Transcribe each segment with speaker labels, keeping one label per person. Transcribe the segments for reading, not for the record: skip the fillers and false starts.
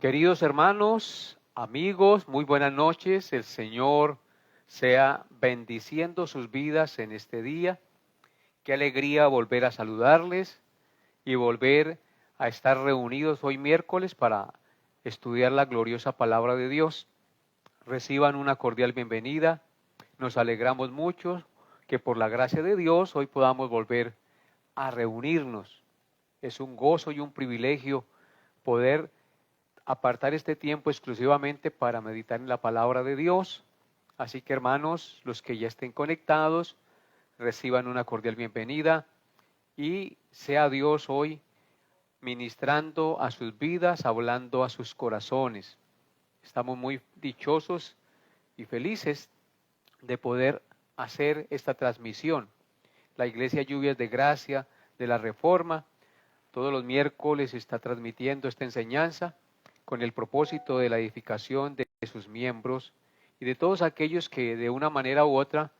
Speaker 1: Queridos hermanos, amigos, muy buenas noches. El Señor sea bendiciendo sus vidas en este día. Qué alegría volver a saludarles y volver a estar reunidos hoy miércoles para estudiar la gloriosa palabra de Dios. Reciban una cordial bienvenida. Nos alegramos mucho que por la gracia de Dios hoy podamos volver a reunirnos. Es un gozo y un privilegio poder apartar este tiempo exclusivamente para meditar en la palabra de Dios. Así que hermanos, los que ya estén conectados, reciban una cordial bienvenida y sea Dios hoy ministrando a sus vidas, hablando a sus corazones. Estamos muy dichosos y felices de poder hacer esta transmisión. La Iglesia Lluvias de Gracia de la Reforma todos los miércoles está transmitiendo esta enseñanza con el propósito de la edificación de sus miembros y de todos aquellos que de una manera u otra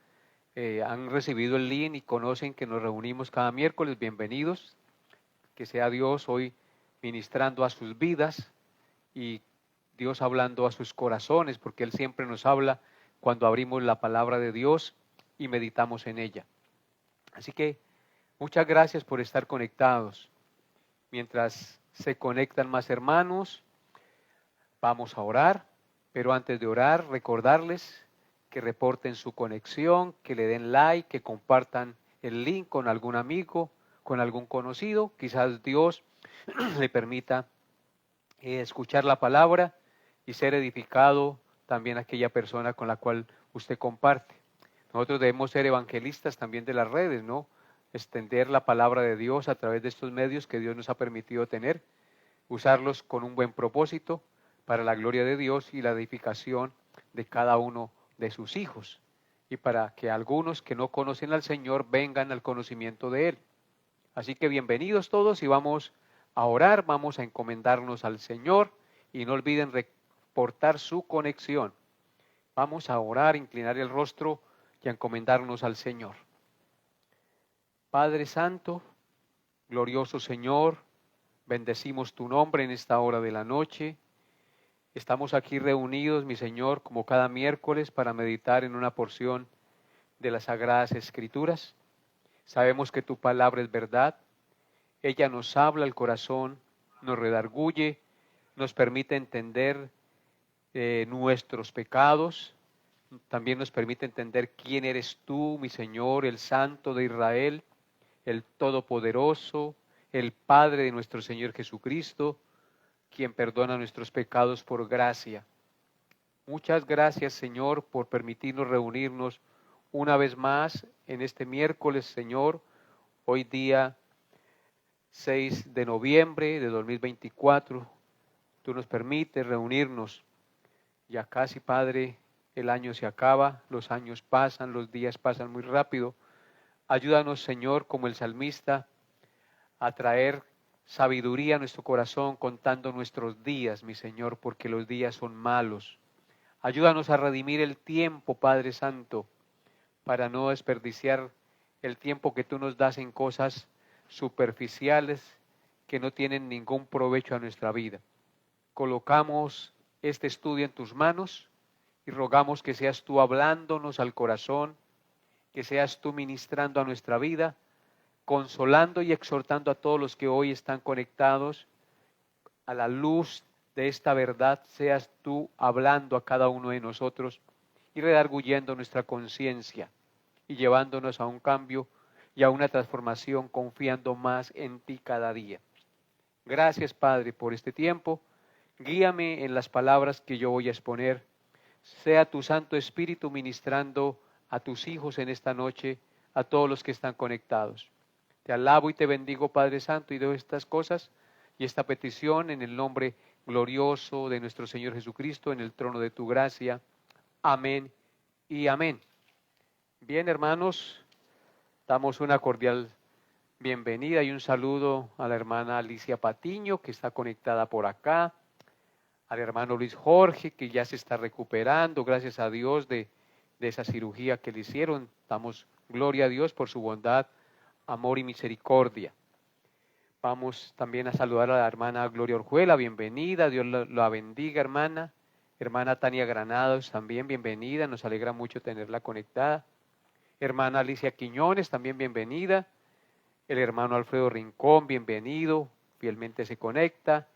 Speaker 1: han recibido el link y conocen que nos reunimos cada miércoles. Bienvenidos, que sea Dios hoy ministrando a sus vidas y Dios hablando a sus corazones, porque Él siempre nos habla cuando abrimos la palabra de Dios y meditamos en ella. Así que muchas gracias por estar conectados. Mientras se conectan más hermanos, vamos a orar, pero antes de orar, recordarles que reporten su conexión, que le den like, que compartan el link con algún amigo, con algún conocido. Quizás Dios le permita escuchar la palabra y ser edificado también aquella persona con la cual usted comparte. Nosotros debemos ser evangelistas también de las redes, ¿no? Extender la palabra de Dios a través de estos medios que Dios nos ha permitido tener, usarlos con un buen propósito para la gloria de Dios y la edificación de cada uno de sus hijos, y para que algunos que no conocen al Señor vengan al conocimiento de Él. Así que bienvenidos todos y vamos a orar, vamos a encomendarnos al Señor y no olviden reportar su conexión. Vamos a orar, inclinar el rostro y a encomendarnos al Señor. Padre Santo, glorioso Señor, bendecimos tu nombre en esta hora de la noche. Estamos aquí reunidos, mi Señor, como cada miércoles para meditar en una porción de las Sagradas Escrituras. Sabemos que tu palabra es verdad. Ella nos habla al corazón, nos redarguye, nos permite entender nuestros pecados. También nos permite entender quién eres tú, mi Señor, el Santo de Israel, el Todopoderoso, el Padre de nuestro Señor Jesucristo, quien perdona nuestros pecados por gracia. Muchas gracias, Señor, por permitirnos reunirnos una vez más en este miércoles, Señor, hoy día 6 de noviembre de 2024. Tú nos permites reunirnos. Ya casi, Padre, el año se acaba, los años pasan, los días pasan muy rápido. Ayúdanos, Señor, como el salmista, a traer sabiduría a nuestro corazón contando nuestros días, mi Señor, porque los días son malos. Ayúdanos a redimir el tiempo, Padre Santo, para no desperdiciar el tiempo que tú nos das en cosas superficiales que no tienen ningún provecho a nuestra vida. Colocamos este estudio en tus manos y rogamos que seas tú hablándonos al corazón, que seas tú ministrando a nuestra vida, consolando y exhortando a todos los que hoy están conectados a la luz de esta verdad, seas tú hablando a cada uno de nosotros y redarguyendo nuestra conciencia y llevándonos a un cambio y a una transformación, confiando más en ti cada día. Gracias, Padre, por este tiempo. Guíame en las palabras que yo voy a exponer. Sea tu Santo Espíritu ministrando a tus hijos en esta noche, a todos los que están conectados. Te alabo y te bendigo, Padre Santo, y doy estas cosas y esta petición en el nombre glorioso de nuestro Señor Jesucristo, en el trono de tu gracia. Amén y amén. Bien, hermanos, damos una cordial bienvenida y un saludo a la hermana Alicia Patiño, que está conectada por acá, al hermano Luis Jorge, que ya se está recuperando, gracias a Dios, de esa cirugía que le hicieron. Damos gloria a Dios por su bondad, amor y misericordia. Vamos también a saludar a la hermana Gloria Orjuela, bienvenida, Dios la bendiga, hermana. Hermana Tania Granados, también bienvenida, nos alegra mucho tenerla conectada. Hermana Alicia Quiñones, también bienvenida. El hermano Alfredo Rincón, bienvenido, fielmente se conecta.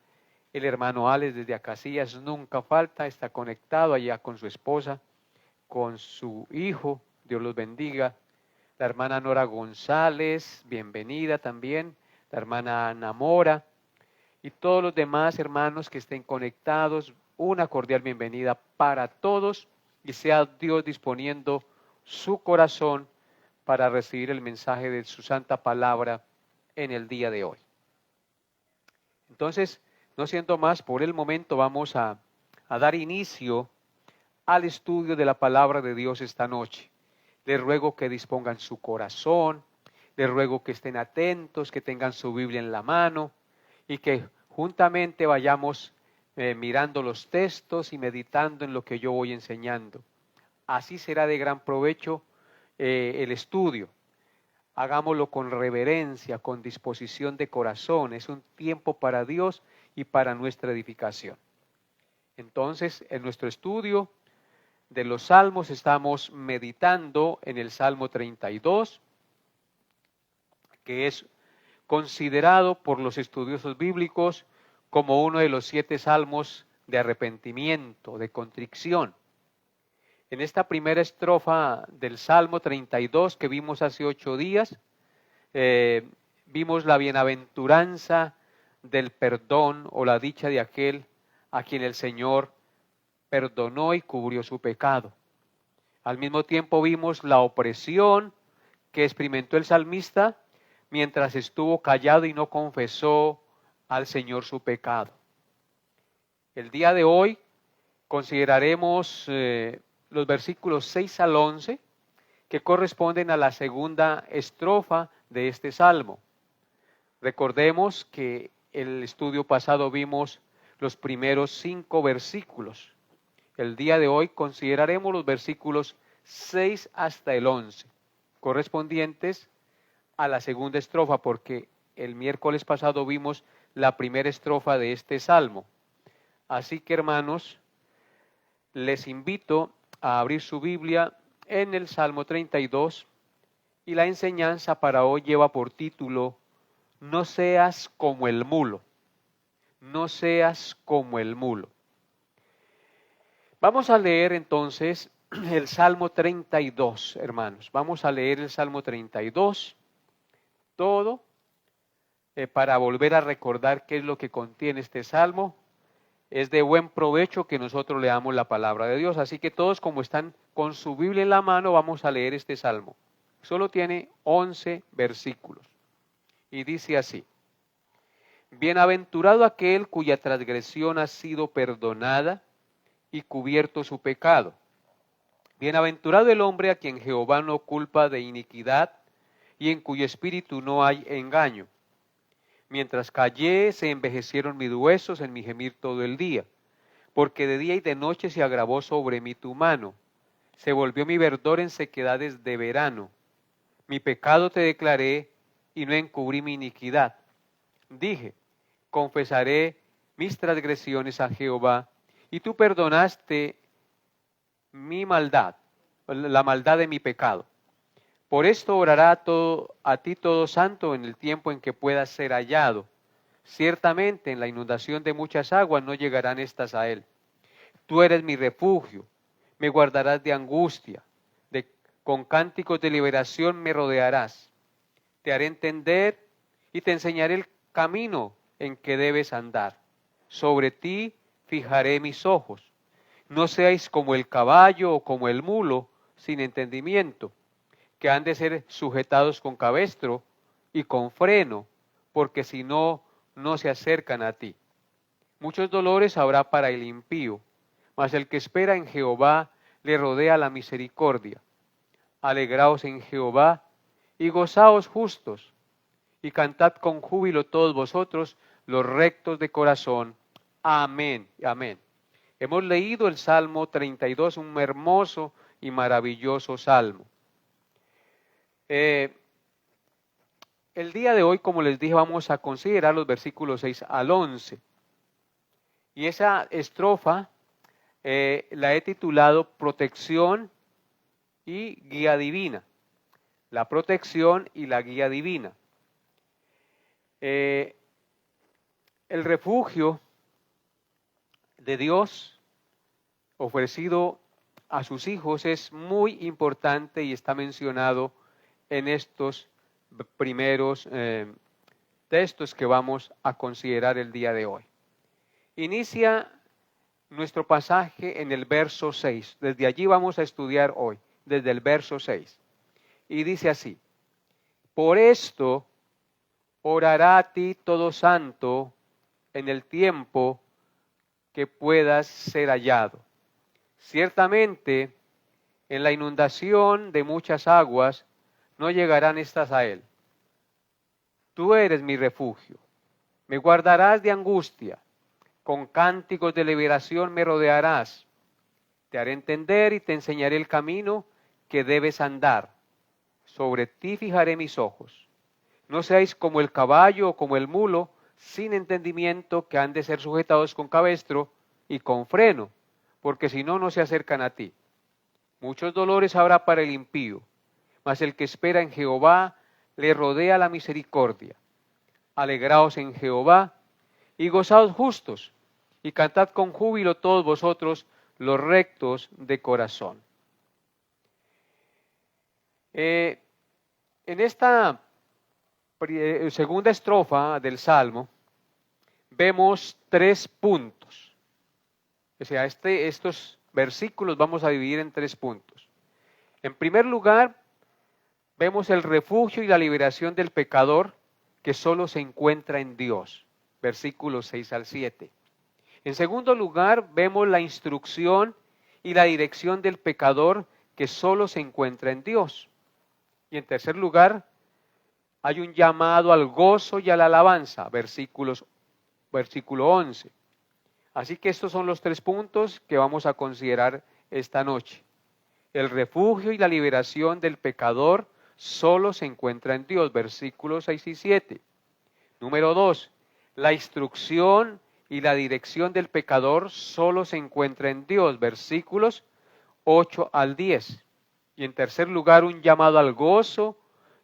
Speaker 1: El hermano Alex desde Acacias nunca falta, está conectado allá con su esposa, con su hijo, Dios los bendiga. La hermana Nora González, bienvenida también. La hermana Ana Mora y todos los demás hermanos que estén conectados, una cordial bienvenida para todos y sea Dios disponiendo su corazón para recibir el mensaje de su santa palabra en el día de hoy. Entonces, no siendo más, por el momento vamos a dar inicio al estudio de la palabra de Dios esta noche. Les ruego que dispongan su corazón, les ruego que estén atentos, que tengan su Biblia en la mano y que juntamente vayamos mirando los textos y meditando en lo que yo voy enseñando. Así será de gran provecho el estudio. Hagámoslo con reverencia, con disposición de corazón. Es un tiempo para Dios y para nuestra edificación. Entonces, en nuestro estudio de los salmos estamos meditando en el Salmo 32, que es considerado por los estudiosos bíblicos como uno de los 7 salmos de arrepentimiento, de contrición. En esta primera estrofa del Salmo 32 que vimos hace 8 días, vimos la bienaventuranza del perdón o la dicha de aquel a quien el Señor perdonó y cubrió su pecado. Al mismo tiempo vimos la opresión que experimentó el salmista mientras estuvo callado y no confesó al Señor su pecado. El día de hoy consideraremos los versículos 6 al 11 que corresponden a la segunda estrofa de este salmo. Recordemos que el estudio pasado vimos los primeros 5 versículos. El día de hoy consideraremos los versículos 6 hasta el 11, correspondientes a la segunda estrofa, porque el miércoles pasado vimos la primera estrofa de este salmo. Así que, hermanos, les invito a abrir su Biblia en el Salmo 32 y la enseñanza para hoy lleva por título No seas como el mulo. No seas como el mulo. Vamos a leer entonces el Salmo 32, hermanos. Vamos a leer el Salmo 32, todo, para volver a recordar qué es lo que contiene este Salmo. Es de buen provecho que nosotros leamos la palabra de Dios. Así que todos, como están con su Biblia en la mano, vamos a leer este Salmo. Solo tiene 11 versículos. Y dice así: Bienaventurado aquel cuya transgresión ha sido perdonada y cubierto su pecado. Bienaventurado el hombre a quien Jehová no culpa de iniquidad y en cuyo espíritu no hay engaño. Mientras callé, se envejecieron mis huesos en mi gemir todo el día, porque de día y de noche se agravó sobre mí tu mano. Se volvió mi verdor en sequedades de verano. Mi pecado te declaré y no encubrí mi iniquidad. Dije, confesaré mis transgresiones a Jehová, y tú perdonaste mi maldad, la maldad de mi pecado. Por esto orará a ti todo santo en el tiempo en que puedas ser hallado. Ciertamente en la inundación de muchas aguas no llegarán estas a él. Tú eres mi refugio, me guardarás de angustia, con cánticos de liberación me rodearás. Te haré entender y te enseñaré el camino en que debes andar. Sobre ti fijaré mis ojos. No seáis como el caballo o como el mulo sin entendimiento, que han de ser sujetados con cabestro y con freno, porque si no, no se acercan a ti. Muchos dolores habrá para el impío, mas el que espera en Jehová le rodea la misericordia. Alegraos en Jehová y gozaos justos, y cantad con júbilo todos vosotros los rectos de corazón. Amén, amén. Hemos leído el Salmo 32, un hermoso y maravilloso salmo. El día de hoy, como les dije, vamos a considerar los versículos 6 al 11. Y esa estrofa la he titulado Protección y Guía Divina. La protección y la guía divina. El refugio de Dios ofrecido a sus hijos es muy importante y está mencionado en estos primeros textos que vamos a considerar el día de hoy. Inicia nuestro pasaje en el verso 6. Desde allí vamos a estudiar hoy, desde el verso 6. Y dice así: por esto orará a ti todo santo en el tiempo que puedas ser hallado. Ciertamente, en la inundación de muchas aguas no llegarán estas a él. Tú eres mi refugio. Me guardarás de angustia. Con cánticos de liberación me rodearás. Te haré entender y te enseñaré el camino que debes andar. Sobre ti fijaré mis ojos. No seáis como el caballo o como el mulo, sin entendimiento, que han de ser sujetados con cabestro y con freno, porque si no, no se acercan a ti. Muchos dolores habrá para el impío, mas el que espera en Jehová le rodea la misericordia. Alegraos en Jehová y gozaos justos, y cantad con júbilo todos vosotros los rectos de corazón. En esta segunda estrofa del Salmo vemos 3 puntos. O sea, estos versículos vamos a dividir en 3 puntos. En primer lugar, vemos el refugio y la liberación del pecador que solo se encuentra en Dios. Versículos 6 al 7. En segundo lugar, vemos la instrucción y la dirección del pecador que solo se encuentra en Dios. Y en tercer lugar, hay un llamado al gozo y a la alabanza, versículo 11. Así que estos son los 3 puntos que vamos a considerar esta noche. El refugio y la liberación del pecador solo se encuentra en Dios, versículos 6 y 7. Número 2, la instrucción y la dirección del pecador solo se encuentra en Dios, versículos 8 al 10. Y en tercer lugar, un llamado al gozo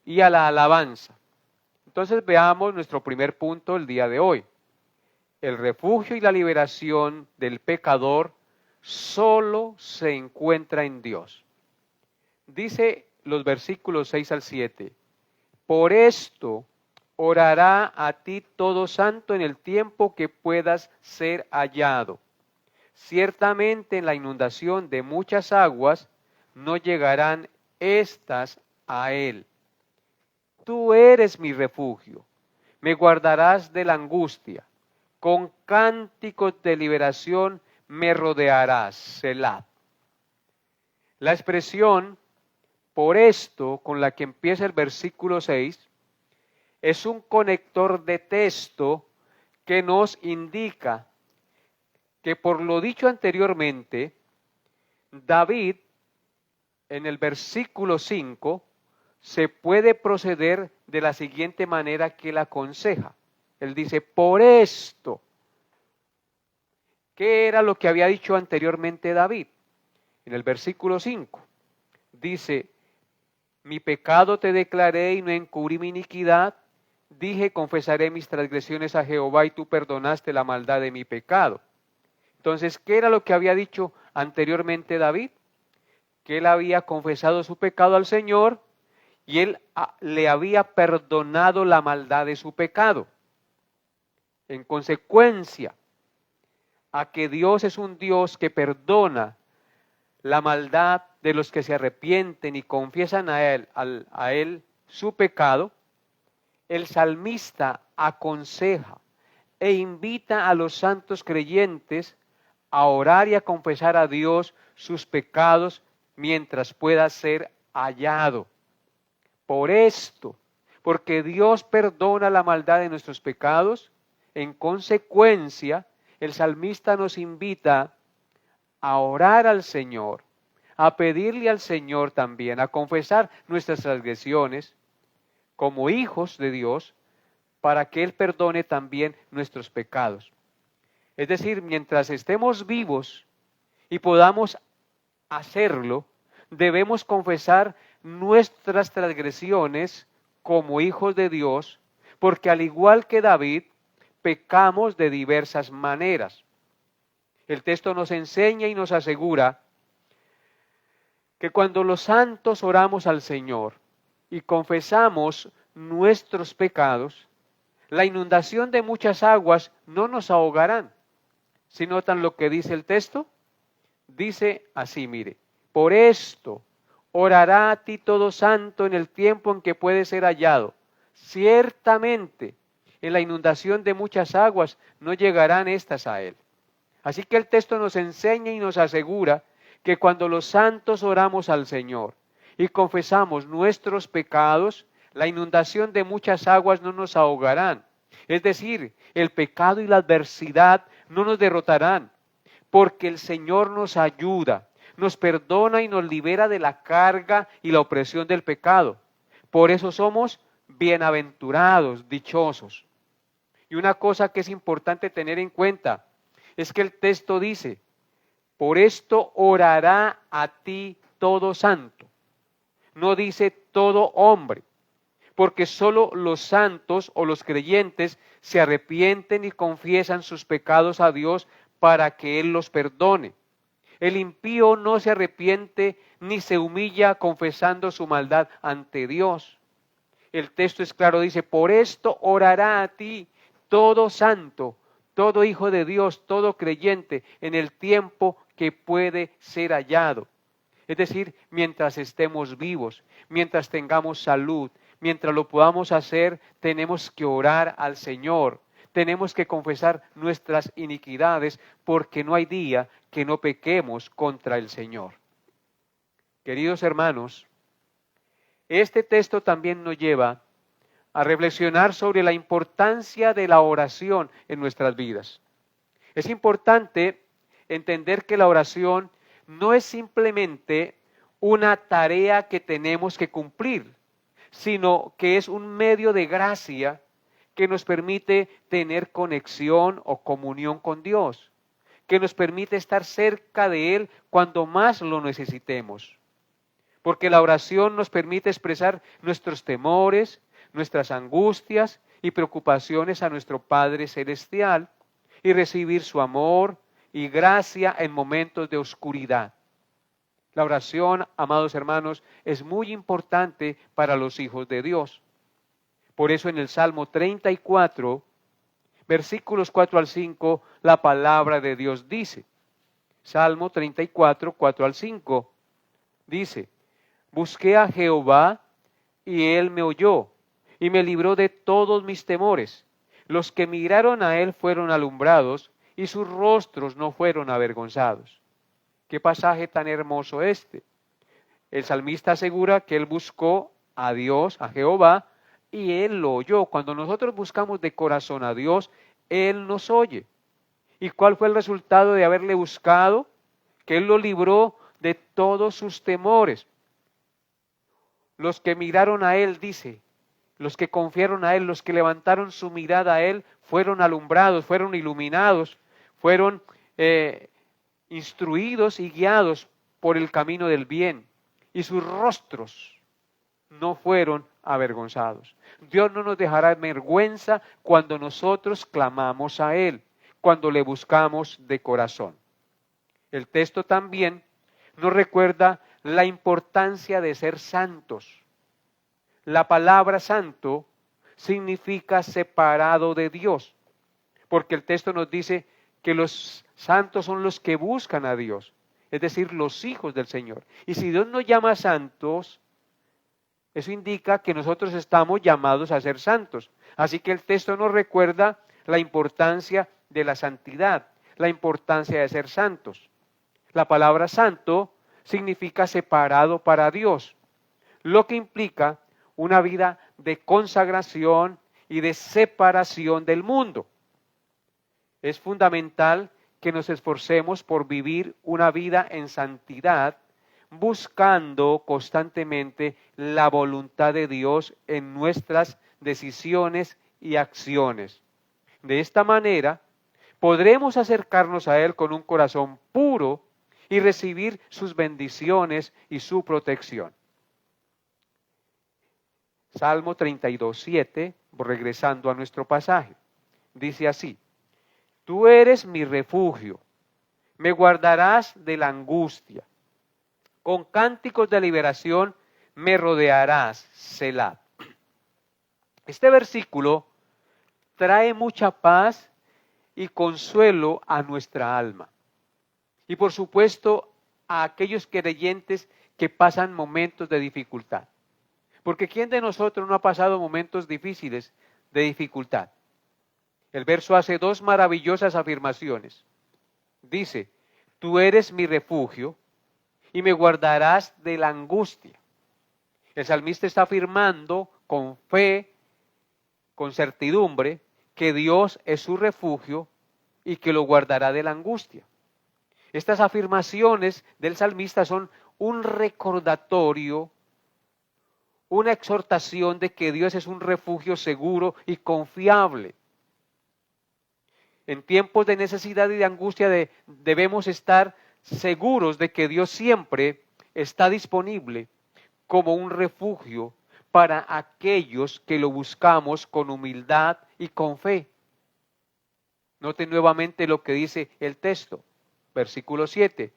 Speaker 1: y a la alabanza. Entonces veamos nuestro primer punto el día de hoy. El refugio y la liberación del pecador solo se encuentra en Dios. Dice los versículos 6 al 7, por esto orará a ti todo santo en el tiempo que puedas ser hallado. Ciertamente en la inundación de muchas aguas no llegarán estas a él. Tú eres mi refugio, me guardarás de la angustia, con cánticos de liberación me rodearás, Selah. La expresión por esto con la que empieza el versículo 6 es un conector de texto que nos indica que por lo dicho anteriormente, David en el versículo 5 se puede proceder de la siguiente manera que él aconseja. Él dice, por esto. ¿Qué era lo que había dicho anteriormente David? En el versículo 5 dice, mi pecado te declaré y no encubrí mi iniquidad. Dije, confesaré mis transgresiones a Jehová y tú perdonaste la maldad de mi pecado. Entonces, ¿qué era lo que había dicho anteriormente David? Que él había confesado su pecado al Señor y él le había perdonado la maldad de su pecado. En consecuencia, a que Dios es un Dios que perdona la maldad de los que se arrepienten y confiesan a él su pecado, el salmista aconseja e invita a los santos creyentes a orar y a confesar a Dios sus pecados mientras pueda ser hallado. Por esto, porque Dios perdona la maldad de nuestros pecados, en consecuencia, el salmista nos invita a orar al Señor, a pedirle al Señor también, a confesar nuestras transgresiones, como hijos de Dios, para que Él perdone también nuestros pecados. Es decir, mientras estemos vivos y podamos hacerlo, debemos confesar nuestras transgresiones como hijos de Dios, porque al igual que David, pecamos de diversas maneras. El texto nos enseña y nos asegura que cuando los santos oramos al Señor y confesamos nuestros pecados, la inundación de muchas aguas no nos ahogarán. ¿Sí notan lo que dice el texto? Dice así, mire, por esto orará a ti todo santo en el tiempo en que puede ser hallado. Ciertamente, en la inundación de muchas aguas no llegarán estas a él. Así que el texto nos enseña y nos asegura que cuando los santos oramos al Señor y confesamos nuestros pecados, la inundación de muchas aguas no nos ahogarán. Es decir, el pecado y la adversidad no nos derrotarán, porque el Señor nos ayuda, nos perdona y nos libera de la carga y la opresión del pecado. Por eso somos bienaventurados, dichosos. Y una cosa que es importante tener en cuenta es que el texto dice, por esto orará a ti todo santo. No dice todo hombre, porque solo los santos o los creyentes se arrepienten y confiesan sus pecados a Dios para que Él los perdone. El impío no se arrepiente ni se humilla confesando su maldad ante Dios. El texto es claro, dice, por esto orará a ti todo santo, todo hijo de Dios, todo creyente, en el tiempo que puede ser hallado. Es decir, mientras estemos vivos, mientras tengamos salud, mientras lo podamos hacer, tenemos que orar al Señor. Tenemos que confesar nuestras iniquidades, porque no hay día que no pequemos contra el Señor. Queridos hermanos, este texto también nos lleva a reflexionar sobre la importancia de la oración en nuestras vidas. Es importante entender que la oración no es simplemente una tarea que tenemos que cumplir, sino que es un medio de gracia que nos permite tener conexión o comunión con Dios, que nos permite estar cerca de Él cuando más lo necesitemos. Porque la oración nos permite expresar nuestros temores, nuestras angustias y preocupaciones a nuestro Padre Celestial y recibir su amor y gracia en momentos de oscuridad. La oración, amados hermanos, es muy importante para los hijos de Dios. Por eso en el Salmo 34, versículos 4 al 5, la palabra de Dios dice, Salmo 34, 4 al 5, dice, busqué a Jehová y Él me oyó y me libró de todos mis temores. Los que miraron a Él fueron alumbrados y sus rostros no fueron avergonzados. ¿Qué pasaje tan hermoso este? El salmista asegura que él buscó a Dios, a Jehová, y Él lo oyó. Cuando nosotros buscamos de corazón a Dios, Él nos oye. ¿Y cuál fue el resultado de haberle buscado? Que Él lo libró de todos sus temores. Los que miraron a Él, dice, los que confiaron a Él, los que levantaron su mirada a Él, fueron alumbrados, fueron iluminados, fueron instruidos y guiados por el camino del bien. Y sus rostros no fueron avergonzados. Dios no nos dejará en vergüenza cuando nosotros clamamos a Él, cuando le buscamos de corazón. El texto también nos recuerda la importancia de ser santos. La palabra santo significa separado de Dios, porque el texto nos dice que los santos son los que buscan a Dios, es decir, los hijos del Señor. Y si Dios nos llama santos, eso indica que nosotros estamos llamados a ser santos. Así que el texto nos recuerda la importancia de la santidad, la importancia de ser santos. La palabra santo significa separado para Dios, lo que implica una vida de consagración y de separación del mundo. Es fundamental que nos esforcemos por vivir una vida en santidad, buscando constantemente la voluntad de Dios en nuestras decisiones y acciones. De esta manera, podremos acercarnos a Él con un corazón puro y recibir sus bendiciones y su protección. Salmo 32:7, regresando a nuestro pasaje, dice así: Tú eres mi refugio, me guardarás de la angustia, con cánticos de liberación me rodearás, Selah. Este versículo trae mucha paz y consuelo a nuestra alma. Y por supuesto a aquellos creyentes que pasan momentos de dificultad. Porque ¿quién de nosotros no ha pasado momentos difíciles de dificultad? El verso hace dos maravillosas afirmaciones. Dice: Tú eres mi refugio y me guardarás de la angustia. El salmista está afirmando con fe, con certidumbre, que Dios es su refugio y que lo guardará de la angustia. Estas afirmaciones del salmista son un recordatorio, una exhortación de que Dios es un refugio seguro y confiable. En tiempos de necesidad y de angustia debemos estar seguros de que Dios siempre está disponible como un refugio para aquellos que lo buscamos con humildad y con fe. Noten nuevamente lo que dice el texto, versículo 7.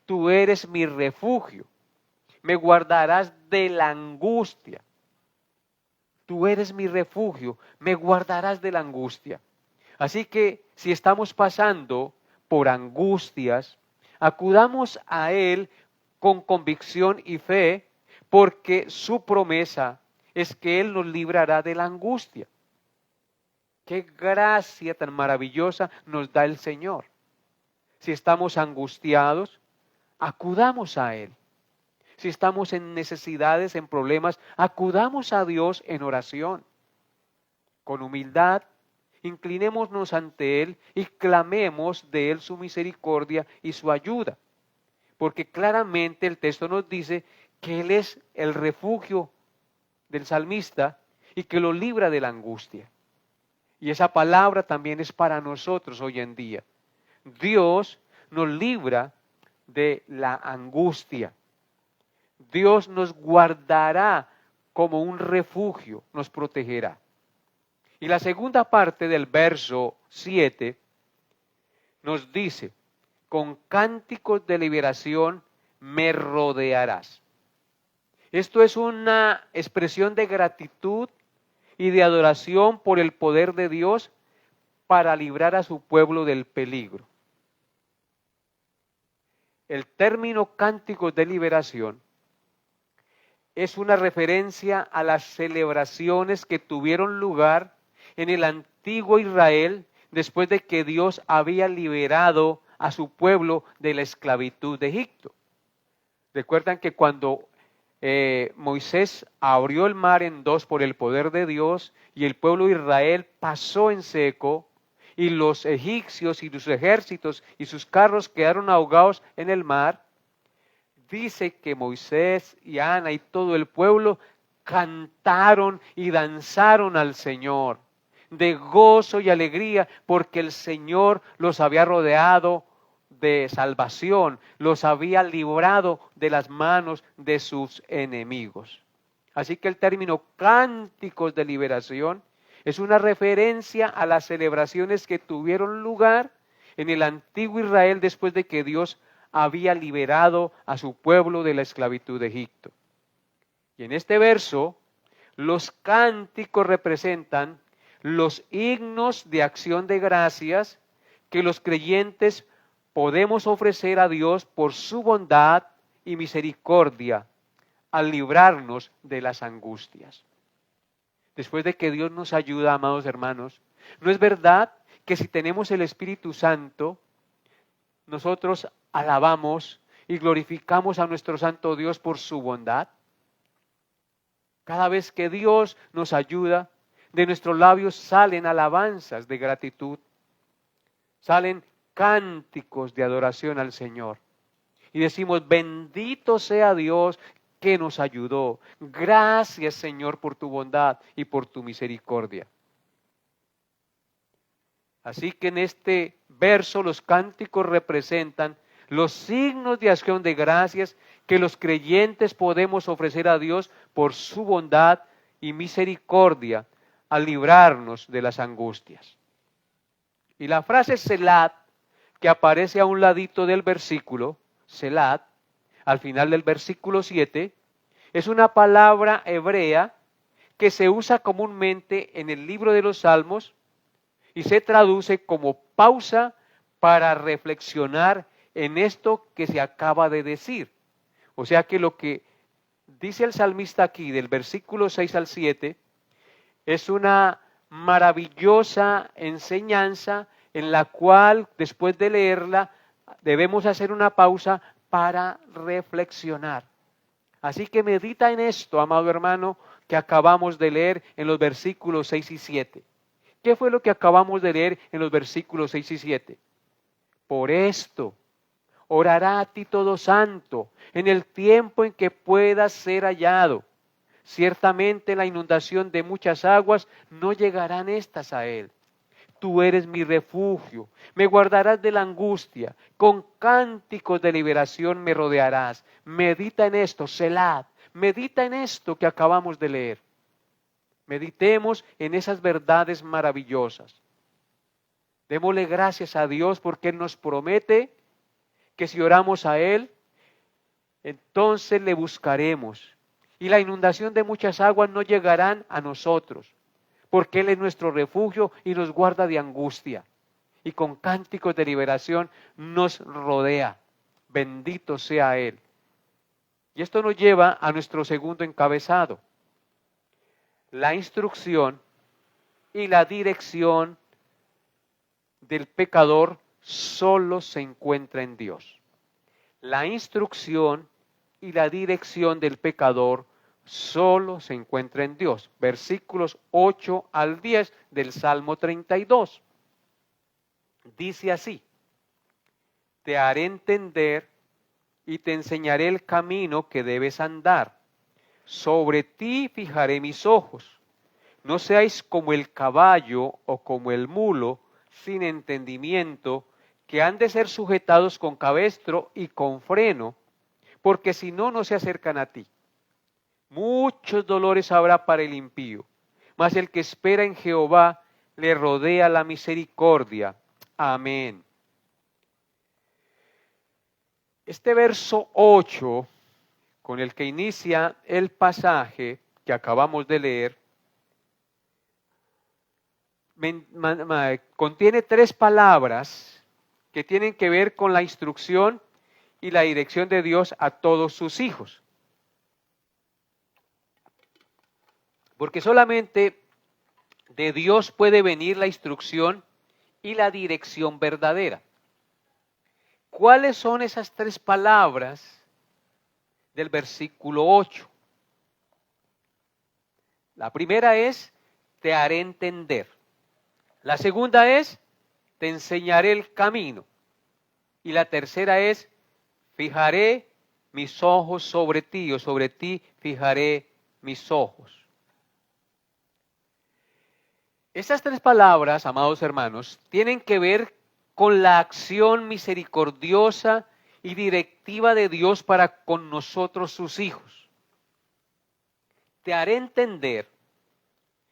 Speaker 1: Tú eres mi refugio, me guardarás de la angustia. Tú eres mi refugio, me guardarás de la angustia. Así que si estamos pasando por angustias, acudamos a Él con convicción y fe, porque su promesa es que Él nos librará de la angustia. Qué gracia tan maravillosa nos da el Señor. Si estamos angustiados, acudamos a Él. Si estamos en necesidades, en problemas, acudamos a Dios en oración. Con humildad, inclinémonos ante Él y clamemos de Él su misericordia y su ayuda. Porque claramente el texto nos dice que Él es el refugio del salmista y que lo libra de la angustia. Y esa palabra también es para nosotros hoy en día. Dios nos libra de la angustia. Dios nos guardará como un refugio, nos protegerá. Y la segunda parte del verso 7 nos dice: con cánticos de liberación me rodearás. Esto es una expresión de gratitud y de adoración por el poder de Dios para librar a su pueblo del peligro. El término cánticos de liberación es una referencia a las celebraciones que tuvieron lugar en el antiguo Israel después de que Dios había liberado a su pueblo de la esclavitud de Egipto. Recuerdan que cuando Moisés abrió el mar en dos por el poder de Dios y el pueblo de Israel pasó en seco y los egipcios y sus ejércitos y sus carros quedaron ahogados en el mar, dice que Moisés y Ana y todo el pueblo cantaron y danzaron al Señor de gozo y alegría porque el Señor los había rodeado de salvación, los había librado de las manos de sus enemigos. Así que el término cánticos de liberación es una referencia a las celebraciones que tuvieron lugar en el antiguo Israel después de que Dios había liberado a su pueblo de la esclavitud de Egipto. Y en este verso, los cánticos representan los himnos de acción de gracias que los creyentes podemos ofrecer a Dios por su bondad y misericordia al librarnos de las angustias. Después de que Dios nos ayuda, amados hermanos, ¿no es verdad que si tenemos el Espíritu Santo, nosotros alabamos y glorificamos a nuestro Santo Dios por su bondad? Cada vez que Dios nos ayuda, de nuestros labios salen alabanzas de gratitud, salen cánticos de adoración al Señor. y decimos, bendito sea Dios que nos ayudó. Gracias, Señor, por tu bondad y por tu misericordia. Así que en este verso los cánticos representan los signos de acción de gracias que los creyentes podemos ofrecer a Dios por su bondad y misericordia al librarnos de las angustias. Y la frase Selat, que aparece a un ladito del versículo, Selat, al final del versículo 7, es una palabra hebrea que se usa comúnmente en el libro de los Salmos y se traduce como pausa para reflexionar en esto que se acaba de decir. O sea que lo que dice el salmista aquí del versículo 6 al 7 es una maravillosa enseñanza en la cual después de leerla debemos hacer una pausa para reflexionar. Así que medita en esto, amado hermano, que acabamos de leer en los versículos 6 y 7. ¿Qué fue lo que acabamos de leer en los versículos 6 y 7? Por esto orará a ti todo santo en el tiempo en que puedas ser hallado. Ciertamente la inundación de muchas aguas no llegarán estas a él. Tú eres mi refugio, me guardarás de la angustia, con cánticos de liberación me rodearás. Medita en esto, Selah, medita en esto que acabamos de leer. Meditemos en esas verdades maravillosas. Démosle gracias a Dios porque Él nos promete que si oramos a Él, entonces le buscaremos. Y la inundación de muchas aguas no llegarán a nosotros, porque Él es nuestro refugio y nos guarda de angustia. Y con cánticos de liberación nos rodea. Bendito sea Él. Y esto nos lleva a nuestro segundo encabezado. La instrucción y la dirección del pecador solo se encuentra en Dios. La instrucción y la dirección del pecador solo se encuentra en Dios. Versículos 8 al 10 del Salmo 32. Dice así: te haré entender y te enseñaré el camino que debes andar. Sobre ti fijaré mis ojos. No seáis como el caballo o como el mulo sin entendimiento, que han de ser sujetados con cabestro y con freno, porque si no, no se acercan a ti. Muchos dolores habrá para el impío, mas el que espera en Jehová le rodea la misericordia. Amén. Este verso 8, con el que inicia el pasaje que acabamos de leer, contiene tres palabras que tienen que ver con la instrucción y la dirección de Dios a todos sus hijos. Porque solamente de Dios puede venir la instrucción y la dirección verdadera. ¿Cuáles son esas tres palabras del versículo 8? La primera es, te haré entender. La segunda es, te enseñaré el camino. Y la tercera es, fijaré mis ojos sobre ti, o sobre ti fijaré mis ojos. Estas tres palabras, amados hermanos, tienen que ver con la acción misericordiosa y directiva de Dios para con nosotros, sus hijos. Te haré entender.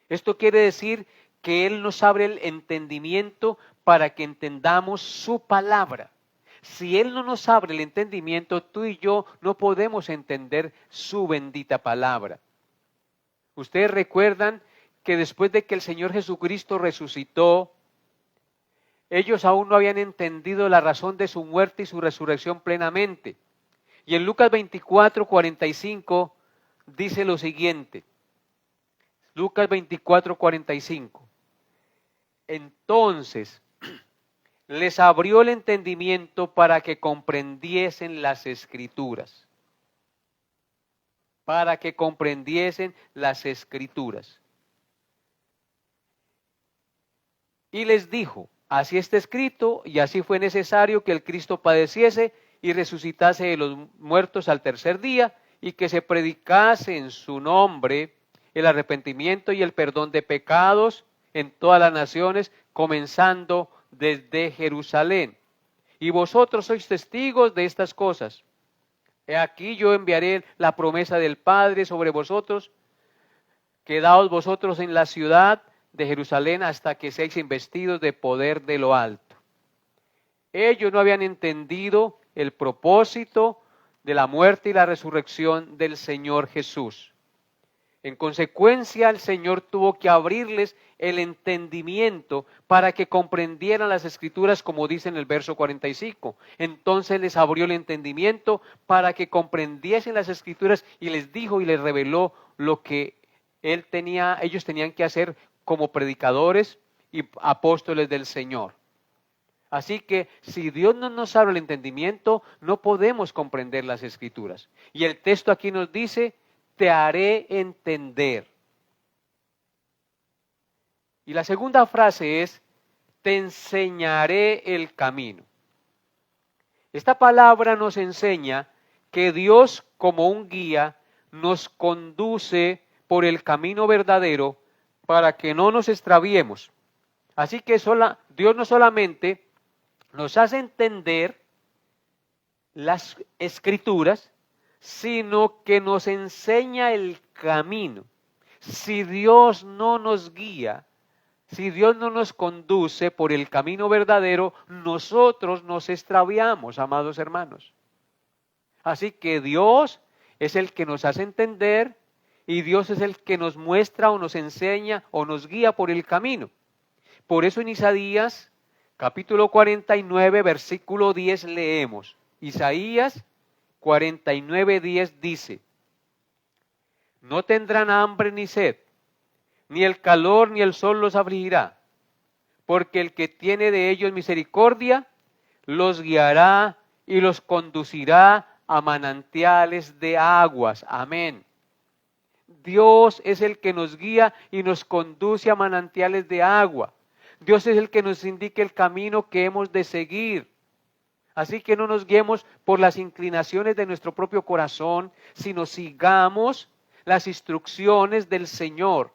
Speaker 1: Esto quiere decir que Él nos abre el entendimiento para que entendamos su palabra. Si Él no nos abre el entendimiento, tú y yo no podemos entender su bendita palabra. Ustedes recuerdan que después de que el Señor Jesucristo resucitó, ellos aún no habían entendido la razón de su muerte y su resurrección plenamente. Y en Lucas 24:45 dice lo siguiente. Lucas 24:45. Entonces les abrió el entendimiento para que comprendiesen las Escrituras. Para que comprendiesen las Escrituras. Y les dijo, así está escrito y así fue necesario que el Cristo padeciese y resucitase de los muertos al tercer día, y que se predicase en su nombre el arrepentimiento y el perdón de pecados en todas las naciones, comenzando desde Jerusalén. Y vosotros sois testigos de estas cosas. He aquí yo enviaré la promesa del Padre sobre vosotros. Quedaos vosotros en la ciudad de Jerusalén hasta que seáis investidos de poder de lo alto. Ellos no habían entendido el propósito de la muerte y la resurrección del Señor Jesús. En consecuencia, el Señor tuvo que abrirles el entendimiento para que comprendieran las Escrituras, como dice en el verso 45. Entonces les abrió el entendimiento para que comprendiesen las Escrituras y les dijo y les reveló lo que ellos tenían que hacer como predicadores y apóstoles del Señor. Así que si Dios no nos abre el entendimiento, no podemos comprender las Escrituras. Y el texto aquí nos dice: te haré entender. Y la segunda frase es: te enseñaré el camino. Esta palabra nos enseña que Dios, como un guía, nos conduce por el camino verdadero para que no nos extraviemos. Así que Dios no solamente nos hace entender las Escrituras, sino que nos enseña el camino. Si Dios no nos guía, si Dios no nos conduce por el camino verdadero, nosotros nos extraviamos, amados hermanos. Así que Dios es el que nos hace entender y Dios es el que nos muestra o nos enseña o nos guía por el camino. Por eso en Isaías capítulo 49, versículo 10 leemos. Isaías 49:10 dice: no tendrán hambre ni sed, ni el calor ni el sol los afligirá, porque el que tiene de ellos misericordia los guiará y los conducirá a manantiales de aguas. Amén. Dios es el que nos guía y nos conduce a manantiales de agua. Dios es el que nos indica el camino que hemos de seguir. Así que no nos guiemos por las inclinaciones de nuestro propio corazón, sino sigamos las instrucciones del Señor.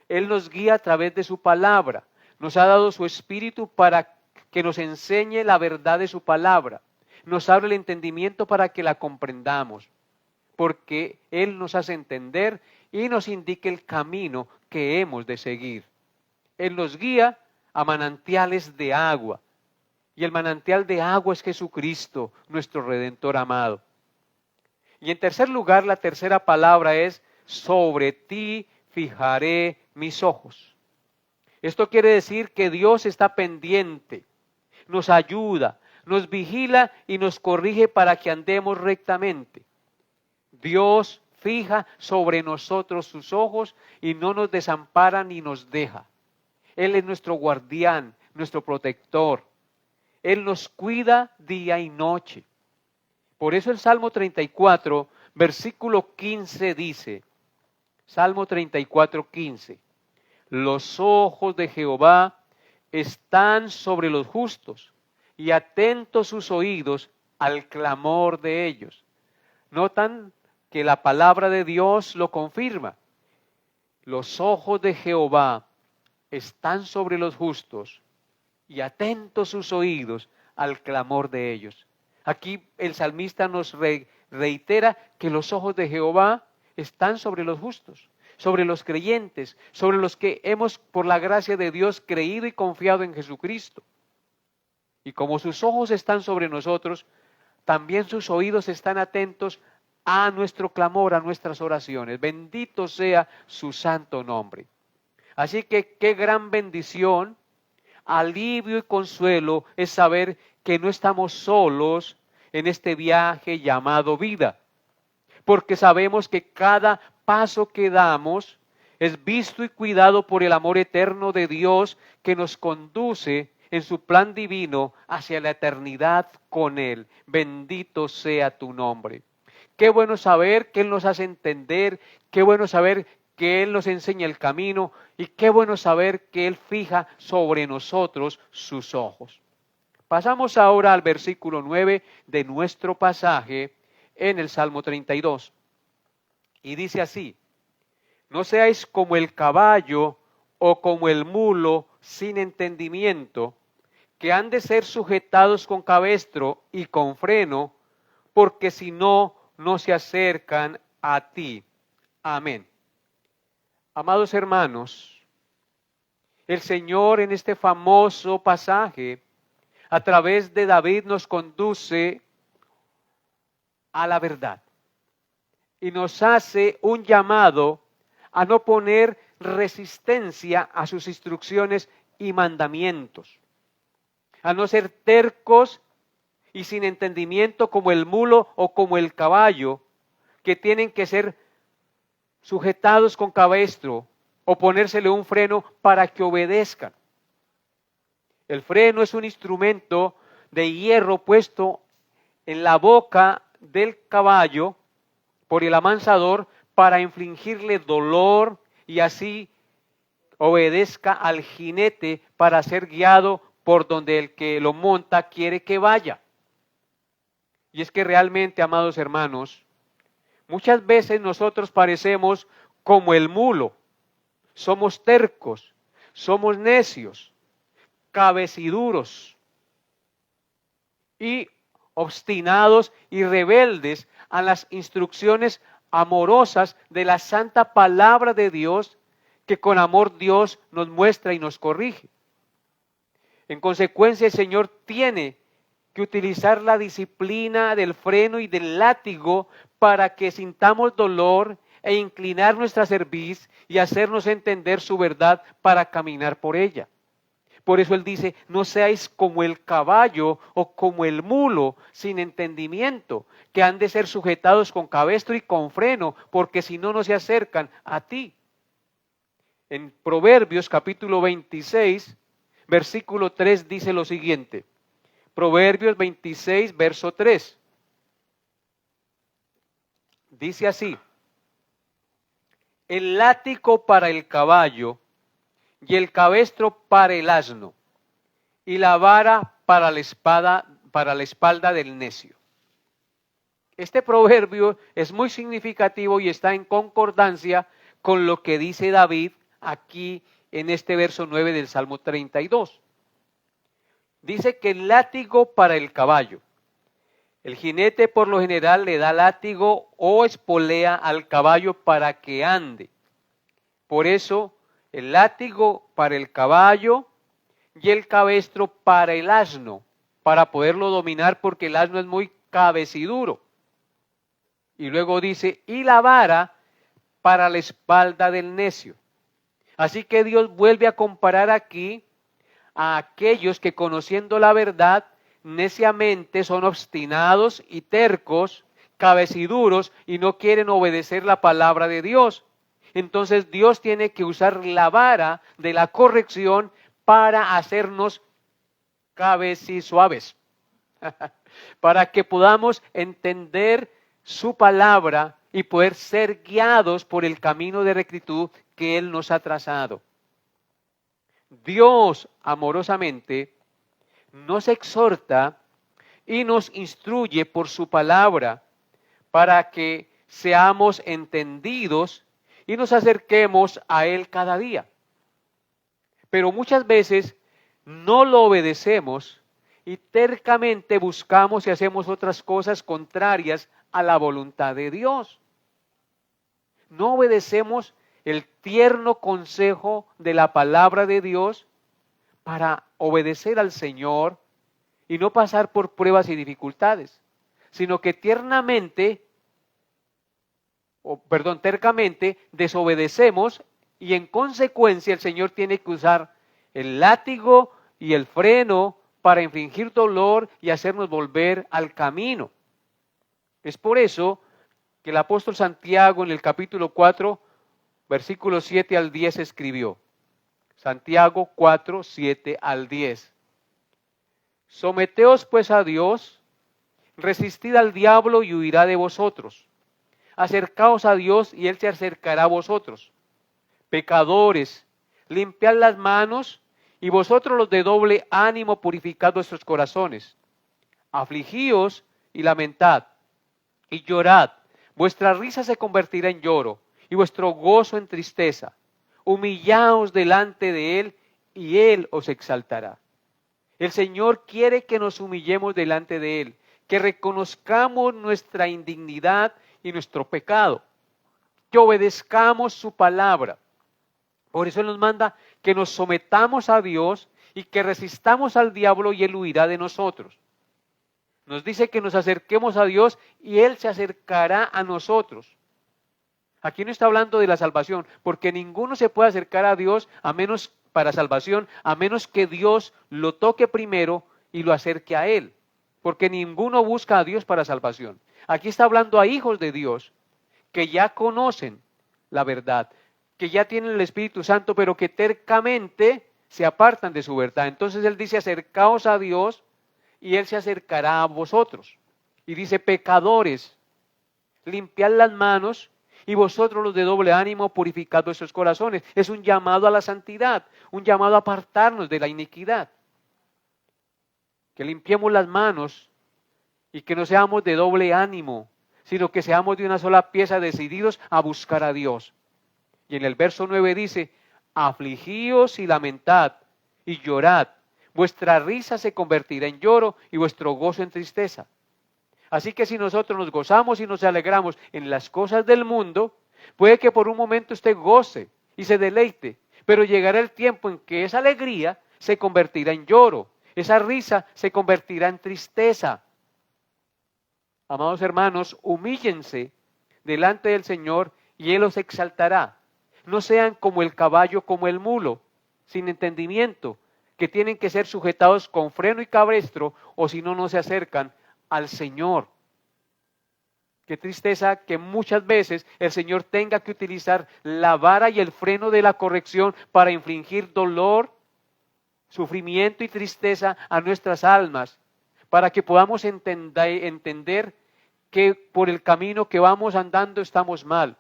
Speaker 1: Él nos guía a través de su palabra. Nos ha dado su Espíritu para que nos enseñe la verdad de su palabra. Nos abre el entendimiento para que la comprendamos, porque Él nos hace entender y nos indica el camino que hemos de seguir. Él nos guía a manantiales de agua. Y el manantial de agua es Jesucristo, nuestro Redentor amado. Y en tercer lugar, la tercera palabra es: sobre ti fijaré mis ojos. Esto quiere decir que Dios está pendiente, nos ayuda, nos vigila y nos corrige para que andemos rectamente. Dios fija sobre nosotros sus ojos y no nos desampara ni nos deja. Él es nuestro guardián, nuestro protector. Él nos cuida día y noche. Por eso el Salmo 34, versículo 15 dice, Salmo 34, 15, los ojos de Jehová están sobre los justos y atentos sus oídos al clamor de ellos. Notan que la palabra de Dios lo confirma. Los ojos de Jehová están sobre los justos y atentos sus oídos al clamor de ellos. Aquí el salmista nos reitera que los ojos de Jehová están sobre los justos, sobre los creyentes, sobre los que hemos, por la gracia de Dios, creído y confiado en Jesucristo. Y como sus ojos están sobre nosotros, también sus oídos están atentos a nuestro clamor, a nuestras oraciones. Bendito sea su santo nombre. Así que qué gran bendición, alivio y consuelo es saber que no estamos solos en este viaje llamado vida, porque sabemos que cada paso que damos es visto y cuidado por el amor eterno de Dios que nos conduce en su plan divino hacia la eternidad con Él. Bendito sea tu nombre. Qué bueno saber que Él nos hace entender, qué bueno saber que Él nos enseña el camino y qué bueno saber que Él fija sobre nosotros sus ojos. Pasamos ahora al versículo 9 de nuestro pasaje en el Salmo 32. Y dice así: no seáis como el caballo o como el mulo sin entendimiento, que han de ser sujetados con cabestro y con freno, porque si no, no se acercan a ti. Amén. Amados hermanos, el Señor en este famoso pasaje, a través de David, nos conduce a la verdad y nos hace un llamado a no poner resistencia a sus instrucciones y mandamientos, a no ser tercos y sin entendimiento como el mulo o como el caballo, que tienen que ser sujetados con cabestro o ponérsele un freno para que obedezcan. El freno es un instrumento de hierro puesto en la boca del caballo por el amansador para infligirle dolor y así obedezca al jinete para ser guiado por donde el que lo monta quiere que vaya. Y es que realmente, amados hermanos, muchas veces nosotros parecemos como el mulo. Somos tercos, somos necios, cabeciduros y obstinados y rebeldes a las instrucciones amorosas de la santa palabra de Dios, que con amor Dios nos muestra y nos corrige. En consecuencia, el Señor tiene que utilizar la disciplina del freno y del látigo para que sintamos dolor e inclinar nuestra cerviz y hacernos entender su verdad para caminar por ella. Por eso Él dice: no seáis como el caballo o como el mulo sin entendimiento, que han de ser sujetados con cabestro y con freno, porque si no, no se acercan a ti. En Proverbios capítulo 26, versículo 3 dice lo siguiente. Proverbios 26, verso 3. Dice así: el látigo para el caballo y el cabestro para el asno, y la vara para la espalda del necio. Este proverbio es muy significativo y está en concordancia con lo que dice David aquí en este verso 9 del Salmo 32. Dice que el látigo para el caballo. El jinete por lo general le da látigo o espolea al caballo para que ande. Por eso el látigo para el caballo y el cabestro para el asno, para poderlo dominar, porque el asno es muy cabeciduro. Y luego dice: y la vara para la espalda del necio. Así que Dios vuelve a comparar aquí a aquellos que, conociendo la verdad, neciamente son obstinados y tercos, cabeciduros, y no quieren obedecer la palabra de Dios. Entonces Dios tiene que usar la vara de la corrección para hacernos cabecisuaves, para que podamos entender su palabra y poder ser guiados por el camino de rectitud que Él nos ha trazado. Dios amorosamente nos exhorta y nos instruye por su palabra para que seamos entendidos y nos acerquemos a Él cada día. Pero muchas veces no lo obedecemos y tercamente buscamos y hacemos otras cosas contrarias a la voluntad de Dios. No obedecemos el tierno consejo de la palabra de Dios para obedecer al Señor y no pasar por pruebas y dificultades, sino que tercamente desobedecemos, y en consecuencia el Señor tiene que usar el látigo y el freno para infligir dolor y hacernos volver al camino. Es por eso que el apóstol Santiago en el capítulo 4, versículos 7 al 10 escribió. Santiago 4, 7 al 10. Someteos pues a Dios, resistid al diablo y huirá de vosotros. Acercaos a Dios y Él se acercará a vosotros. Pecadores, limpiad las manos y vosotros los de doble ánimo purificad vuestros corazones. Afligíos y lamentad, y llorad. Vuestra risa se convertirá en lloro, y vuestro gozo en tristeza. Humillaos delante de Él, y Él os exaltará. El Señor quiere que nos humillemos delante de Él, que reconozcamos nuestra indignidad y nuestro pecado, que obedezcamos su palabra. Por eso Él nos manda que nos sometamos a Dios y que resistamos al diablo y Él huirá de nosotros. Nos dice que nos acerquemos a Dios y Él se acercará a nosotros. Aquí no está hablando de la salvación, porque ninguno se puede acercar a Dios para salvación, a menos que Dios lo toque primero y lo acerque a Él. Porque ninguno busca a Dios para salvación. Aquí está hablando a hijos de Dios, que ya conocen la verdad, que ya tienen el Espíritu Santo, pero que tercamente se apartan de su verdad. Entonces Él dice, acercaos a Dios, y Él se acercará a vosotros. Y dice, pecadores, limpiad las manos, y vosotros los de doble ánimo, purificad vuestros corazones. Es un llamado a la santidad, un llamado a apartarnos de la iniquidad. Que limpiemos las manos y que no seamos de doble ánimo, sino que seamos de una sola pieza, decididos a buscar a Dios. Y en el verso 9 dice, afligíos y lamentad y llorad. Vuestra risa se convertirá en lloro y vuestro gozo en tristeza. Así que si nosotros nos gozamos y nos alegramos en las cosas del mundo, puede que por un momento usted goce y se deleite, pero llegará el tiempo en que esa alegría se convertirá en lloro, esa risa se convertirá en tristeza. Amados hermanos, humíllense delante del Señor y Él los exaltará. No sean como el caballo, como el mulo, sin entendimiento, que tienen que ser sujetados con freno y cabestro, o si no, no se acercan al Señor. Qué tristeza que muchas veces el Señor tenga que utilizar la vara y el freno de la corrección para infligir dolor, sufrimiento y tristeza a nuestras almas, para que podamos entender que por el camino que vamos andando estamos mal,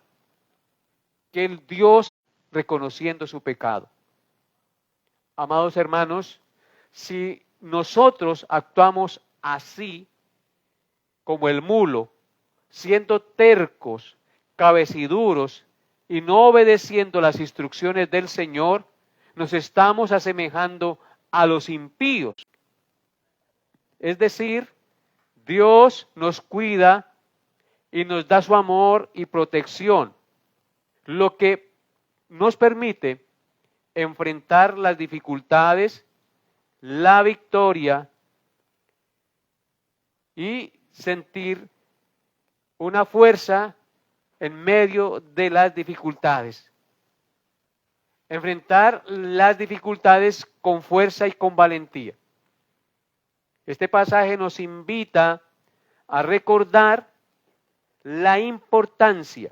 Speaker 1: que el Dios reconociendo su pecado. Amados hermanos, si nosotros actuamos así, como el mulo, siendo tercos, cabeciduros y no obedeciendo las instrucciones del Señor, nos estamos asemejando a los impíos. Es decir, Dios nos cuida y nos da su amor y protección, lo que nos permite enfrentar las dificultades, la victoria y sentir una fuerza en medio de las dificultades. Enfrentar las dificultades con fuerza y con valentía. Este pasaje nos invita a recordar la importancia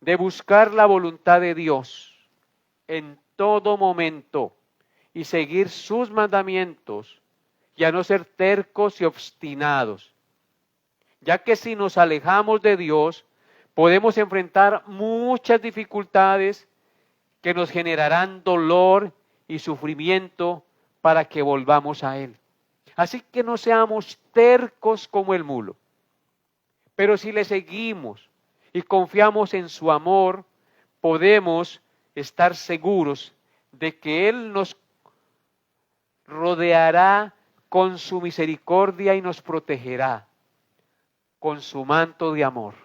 Speaker 1: de buscar la voluntad de Dios en todo momento y seguir sus mandamientos y a no ser tercos y obstinados, ya que si nos alejamos de Dios podemos enfrentar muchas dificultades que nos generarán dolor y sufrimiento para que volvamos a Él. Así que no seamos tercos como el mulo, pero si le seguimos y confiamos en su amor, podemos estar seguros de que Él nos rodeará con su misericordia y nos protegerá con su manto de amor.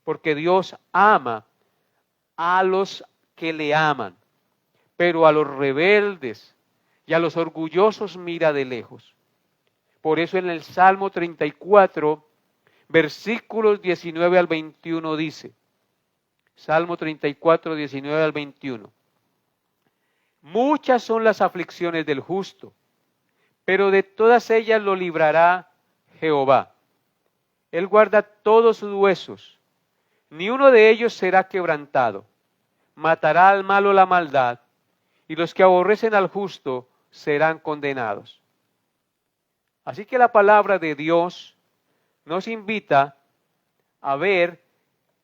Speaker 1: Porque Dios ama a los que le aman, pero a los rebeldes y a los orgullosos mira de lejos. Por eso en el Salmo 34, versículos 19 al 21 dice, Salmo 34, 19 al 21. Muchas son las aflicciones del justo, pero de todas ellas lo librará Jehová. Él guarda todos sus huesos, ni uno de ellos será quebrantado. Matará al malo la maldad, y los que aborrecen al justo serán condenados. Así que la palabra de Dios nos invita a ver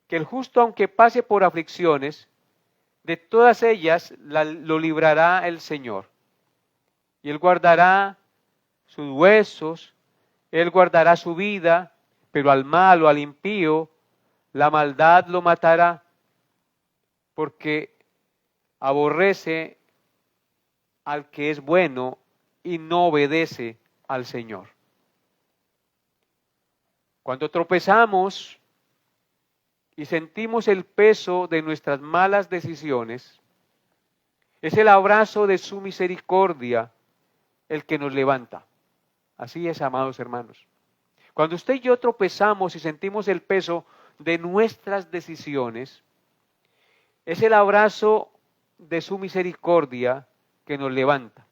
Speaker 1: que el justo, aunque pase por aflicciones, de todas ellas lo librará el Señor. Y Él guardará sus huesos, Él guardará su vida, pero al malo, al impío, la maldad lo matará, porque aborrece al que es bueno y no obedece al Señor. Cuando tropezamos y sentimos el peso de nuestras malas decisiones, es el abrazo de su misericordia el que nos levanta. Así es, amados hermanos. Cuando usted y yo tropezamos y sentimos el peso de nuestras decisiones, es el abrazo de su misericordia que nos levanta.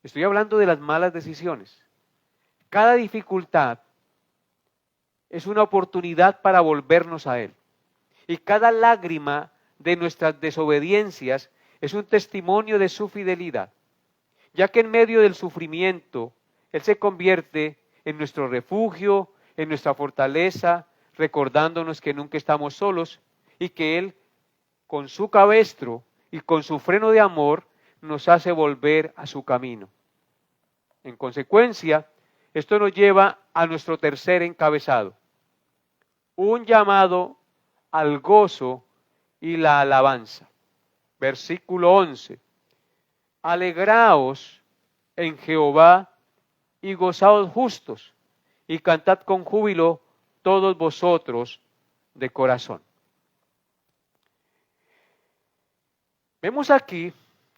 Speaker 1: Estoy hablando de las malas decisiones. Cada dificultad es una oportunidad para volvernos a Él. Y cada lágrima de nuestras desobediencias es un testimonio de su fidelidad, ya que en medio del sufrimiento Él se convierte en nuestro refugio, en nuestra fortaleza, recordándonos que nunca estamos solos y que Él, con su cabestro y con su freno de amor, nos hace volver a su camino. En consecuencia, esto nos lleva a nuestro tercer encabezado, un llamado al gozo y la alabanza. Versículo 11. Alegraos en Jehová y gozaos justos, y cantad con júbilo todos vosotros de corazón. Vemos aquí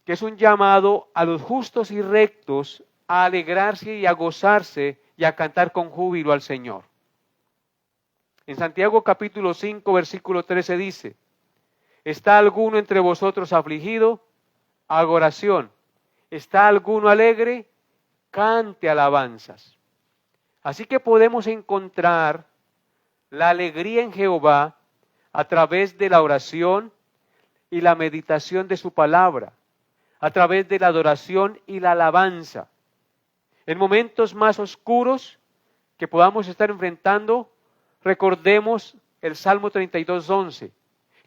Speaker 1: que es un llamado a los justos y rectos a alegrarse y a gozarse y a cantar con júbilo al Señor. En Santiago capítulo 5, versículo 13 dice, ¿está alguno entre vosotros afligido? Haga oración. ¿Está alguno alegre? Cante alabanzas. Así que podemos encontrar la alegría en Jehová a través de la oración y la meditación de su palabra, a través de la adoración y la alabanza. En momentos más oscuros que podamos estar enfrentando, recordemos el Salmo 32:11,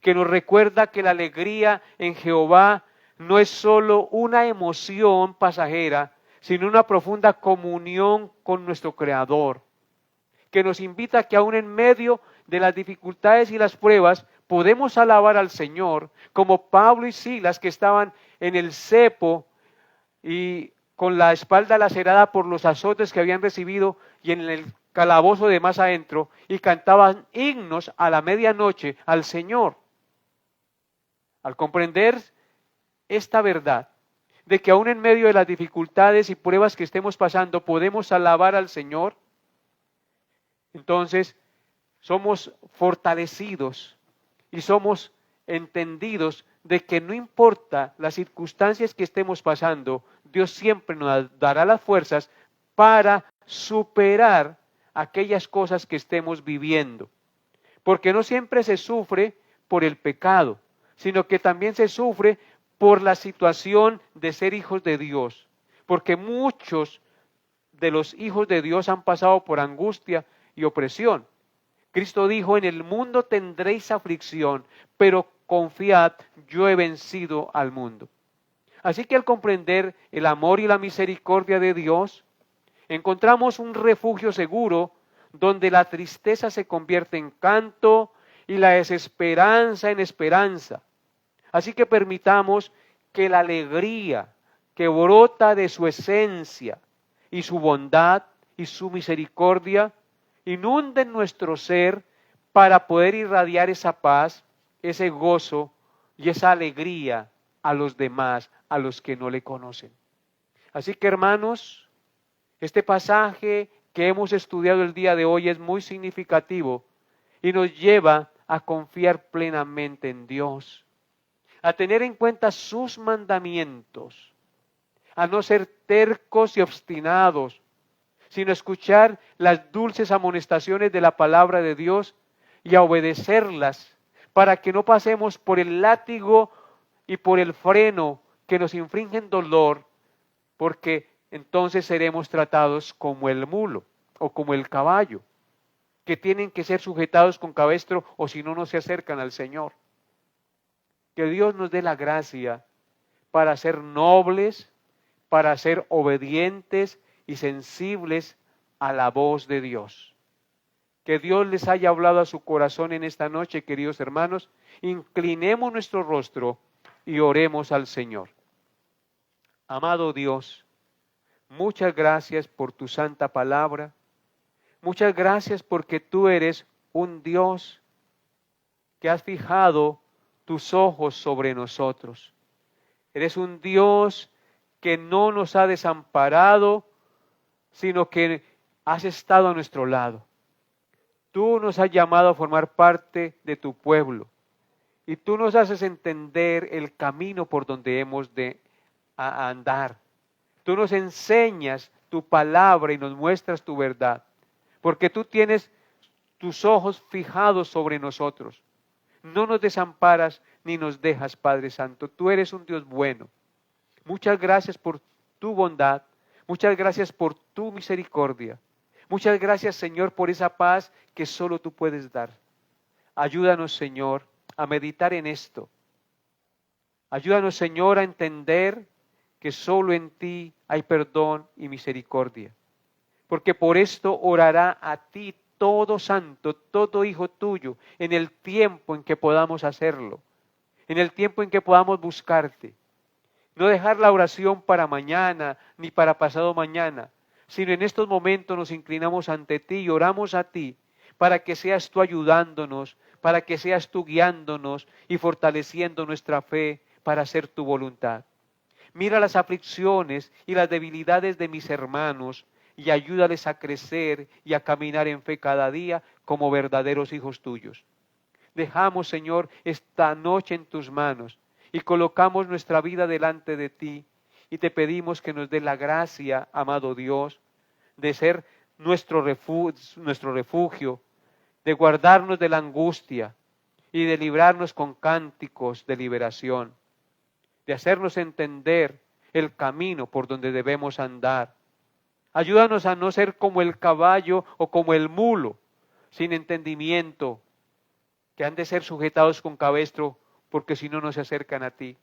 Speaker 1: que nos recuerda que la alegría en Jehová no es solo una emoción pasajera, sino una profunda comunión con nuestro Creador, que nos invita a que aún en medio de las dificultades y las pruebas podemos alabar al Señor, como Pablo y Silas, que estaban en el cepo y con la espalda lacerada por los azotes que habían recibido y en el calabozo de más adentro, y cantaban himnos a la medianoche al Señor. Al comprender esta verdad, de que aún en medio de las dificultades y pruebas que estemos pasando podemos alabar al Señor, entonces somos fortalecidos y somos entendidos de que no importa las circunstancias que estemos pasando, Dios siempre nos dará las fuerzas para superar aquellas cosas que estemos viviendo. Porque no siempre se sufre por el pecado, sino que también se sufre por la situación de ser hijos de Dios. Porque muchos de los hijos de Dios han pasado por angustia y opresión. Cristo dijo, en el mundo tendréis aflicción, pero confiad, yo he vencido al mundo. Así que al comprender el amor y la misericordia de Dios, encontramos un refugio seguro donde la tristeza se convierte en canto y la desesperanza en esperanza. Así que permitamos que la alegría que brota de su esencia y su bondad y su misericordia inunden nuestro ser para poder irradiar esa paz, ese gozo y esa alegría a los demás, a los que no le conocen. Así que, hermanos, este pasaje que hemos estudiado el día de hoy es muy significativo y nos lleva a confiar plenamente en Dios, a tener en cuenta sus mandamientos, a no ser tercos y obstinados, sino escuchar las dulces amonestaciones de la palabra de Dios y a obedecerlas para que no pasemos por el látigo y por el freno que nos infringen dolor, porque entonces seremos tratados como el mulo o como el caballo, que tienen que ser sujetados con cabestro o si no, no se acercan al Señor. Que Dios nos dé la gracia para ser nobles, para ser obedientes y sensibles a la voz de Dios. Que Dios les haya hablado a su corazón en esta noche, queridos hermanos. Inclinemos nuestro rostro y oremos al Señor. Amado Dios, muchas gracias por tu santa palabra. Muchas gracias porque tú eres un Dios que has fijado tus ojos sobre nosotros. Eres un Dios que no nos ha desamparado, sino que has estado a nuestro lado. Tú nos has llamado a formar parte de tu pueblo y tú nos haces entender el camino por donde hemos de andar. Tú nos enseñas tu palabra y nos muestras tu verdad, porque tú tienes tus ojos fijados sobre nosotros. No nos desamparas ni nos dejas, Padre Santo. Tú eres un Dios bueno. Muchas gracias por tu bondad. Muchas gracias por tu misericordia. Muchas gracias, Señor, por esa paz que solo tú puedes dar. Ayúdanos, Señor, a meditar en esto. Ayúdanos, Señor, a entender que solo en ti hay perdón y misericordia. Porque por esto orará a ti todo santo, todo hijo tuyo, en el tiempo en que podamos hacerlo, en el tiempo en que podamos buscarte. No dejar la oración para mañana ni para pasado mañana, sino en estos momentos nos inclinamos ante ti y oramos a ti para que seas tú ayudándonos, para que seas tú guiándonos y fortaleciendo nuestra fe para hacer tu voluntad. Mira las aflicciones y las debilidades de mis hermanos y ayúdales a crecer y a caminar en fe cada día como verdaderos hijos tuyos. Dejamos, Señor, esta noche en tus manos y colocamos nuestra vida delante de ti y te pedimos que nos dé la gracia, amado Dios, de ser nuestro refugio, de guardarnos de la angustia y de librarnos con cánticos de liberación, de hacernos entender el camino por donde debemos andar. Ayúdanos a no ser como el caballo o como el mulo, sin entendimiento, que han de ser sujetados con cabestro, porque si no, no se acercan a ti.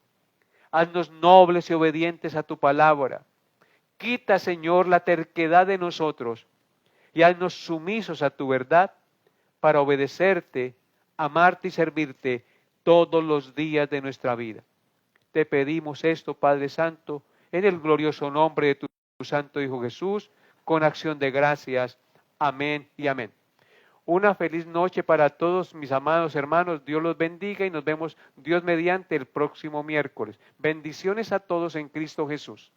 Speaker 1: Haznos nobles y obedientes a tu palabra. Quita, Señor, la terquedad de nosotros y haznos sumisos a tu verdad para obedecerte, amarte y servirte todos los días de nuestra vida. Te pedimos esto, Padre Santo, en el glorioso nombre de tu Santo Hijo Jesús, con acción de gracias. Amén y amén. Una feliz noche para todos mis amados hermanos. Dios los bendiga y nos vemos Dios mediante el próximo miércoles. Bendiciones a todos en Cristo Jesús.